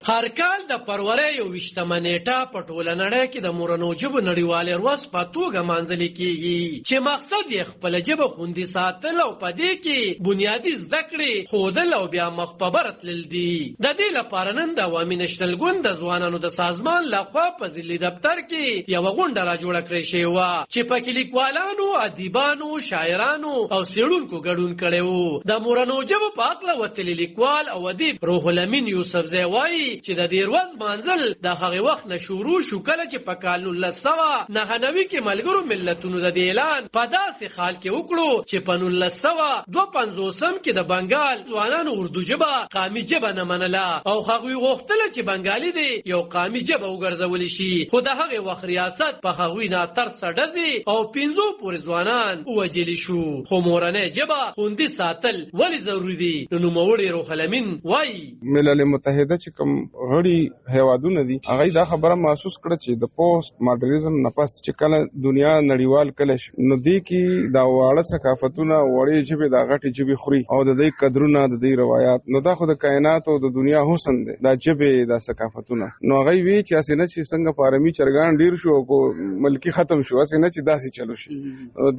هر کال د فروری 28مه نیټه په ټوله نړۍ کې د مورنو ژبو نړیوالې ورځ په توګه مانځل کیږي چې مقصد یې خپل ژبه خوندي ساتل او په دې کې بنیادی زده کړې ښودل او بیا مخ په بر تلل دي. د دې لپاره نن د عوامي نېشنل ګوند د ځوانانو د سازمان لخوا په ضلعي دفتر کې یوه غونډه راجوړه کړې شوې وه چې پکې لیکوالانو، ادیبانو، شاعرانو او څېړونکو ګډون کړی و. د مورنو ژبو په هکله وتلي لیکوال او ادیب روح الامین یوسفزی وایي چې د دې ورځ مانځل د هغې وخت نه شروع شو کله چې په کال 1999 کې ملګرو ملتونو د دې اعلان په داسې حال کې وکړو چې په 1952 کې د بنګال ځوانانو اردو ژبه قامي ژبه نه منله او هغوی غوښتل چې بنګالي دې یو قامي ژبه وګرځولی شي، خو د هغې وخت ریاست په هغوی ناترسه ډزې او 50 پورې ځوانان ووژلي شو. خو مورنۍ ژبه خوندي ساتل ولې ضروري دي؟ نو نوموړی روح الامین وایي ملل متحده چې کوم غړي هیوادونه دي هغه دا خبره محسوس کړه چې د پوسټ ماډرنیزم نه پس چې کله دنیا نړیوال کله نو دې کې دا واړه ثقافتونه وړې ژبې دا غټې ژبې خوري او د دې قدرونه د دې روایت نو دا خو د کائنات او د دنیا حسن دی دا ژبې دا ثقافتونه. نو هغه وی چې اسنه چې څنګه فارمی چرګان ډیر شو او ملکی ختم شو اسنه چې داسې چلو شي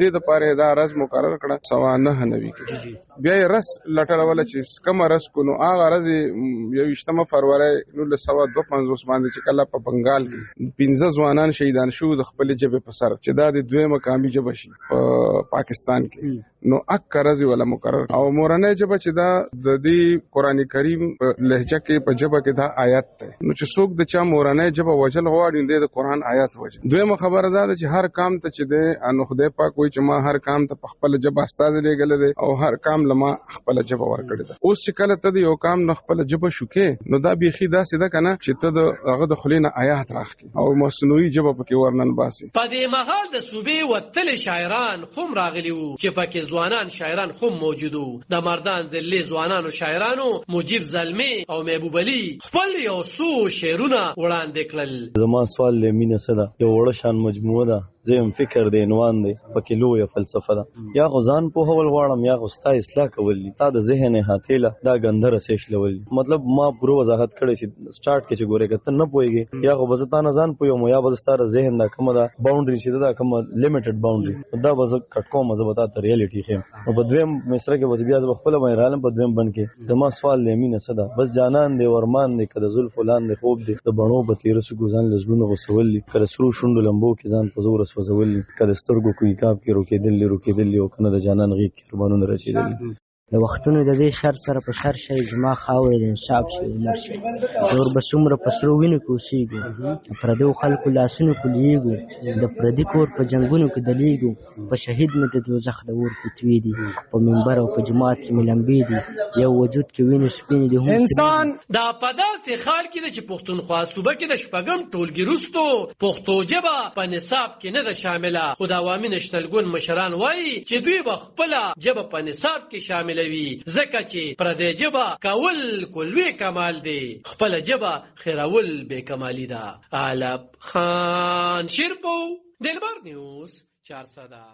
دې د پاره دا رس مقرر کړه 99 کې بیا رس لټړول چې کوم رس کو نو هغه رس 28 فروری 1952 باندې چې کله په بنگال کې 15 ځوانان شهیدان شو د خپل ژبې په سر چې دا د دوه مقامي ژبه شي په پاکستان کې نو اکرز ولا مقرر او مورنۍ ژبه چې دا د دې قران کریم په لهجه کې په ژبه کې دا آیات ده نو چې څوک د چا مورنۍ ژبه وجل غواړي د قران آیات وجه. دویمه خبره ده چې هر کام ته چې ده ان خدای پاک وایي چې ما هر کام ته خپل ژبه استاد لګل دي او هر کام لما خپل ژبه ورکړي ده. اوس چې کله ته یو کام نه خپل ژبه شوکې نو دا بيخي دا سیده کنه چې ته هغه د خلینو آیات راخې او مصنوعي ژبه پکې ورنن باسي. په دې مهال د صوبې وتل شاعران خو راغلي وو چې پکې ځوانان شاعران خو موجودو. د مردان ضلعي ځوانانو شاعرانو مجيب زلمي او محبوب علي خپل یو څو شعرونه وړاندې کړل. زما سوال لمینه صدا یو وړ شان مجموعه ده زم فکر دی عنوان دی پکې لویه فلسفه ده یا غزان په هول غواړم یا غستا اصلاح کول دي تا د ذهن هاتیله دا غندره سیش لول مطلب ما پوره وضاحت کړی چې سٹارټ کې چې ګوره کته نه پويږي یا غو بزتا نه ځان پوي مو یا بزستار ذهن دا کومه دا باونډري چې دا کومه لیمیټډ باونډري دا بز کټکو مزبتا ته ریالټي خیم او په دویم مصره کې وځ بیا خپل مې عالم په دویم بن کې زما سوال لمینه صدا بس جانان دی ورمان دی کده زلف فلان دی خوب دی د بڼو به تیر سو ګزان لزلونه وسول کله سرو شوندو لمبو کې ځان په زور وسول کله سترګو کوي کاپ کې روکېدل او کنه د جانان غي قربانونه رچیدل. د وختونو د دې شر سره په شر شي جما خاوې انصاف شي عمر شي نور بسمره پسرو ویني کوسيګو پردو خلکو لاسونو کلیګو د پردي کور په جنگونو کې دلیګو په شهید مې د دوزخ د ور پتوي دي په منبر او په جماعت کې ملمبي دي یو وجود کې ویني سپینې دي انسان دا پداسې خال کې د چې پښتونخوا صوبه کې د شپږم ټولګي وروستو پښتو ژبه په نصاب کې نه ده شامله. خو د عوامي نېشنل ګوند مشران وایي چې دوی به خپله ژبه په نصاب کې شامل زکه چې پردې ژبه کول کولوي کمال دی خپل ژبه خیرول به کمالی ده. علب خان شیرپو دلبر نیوز 400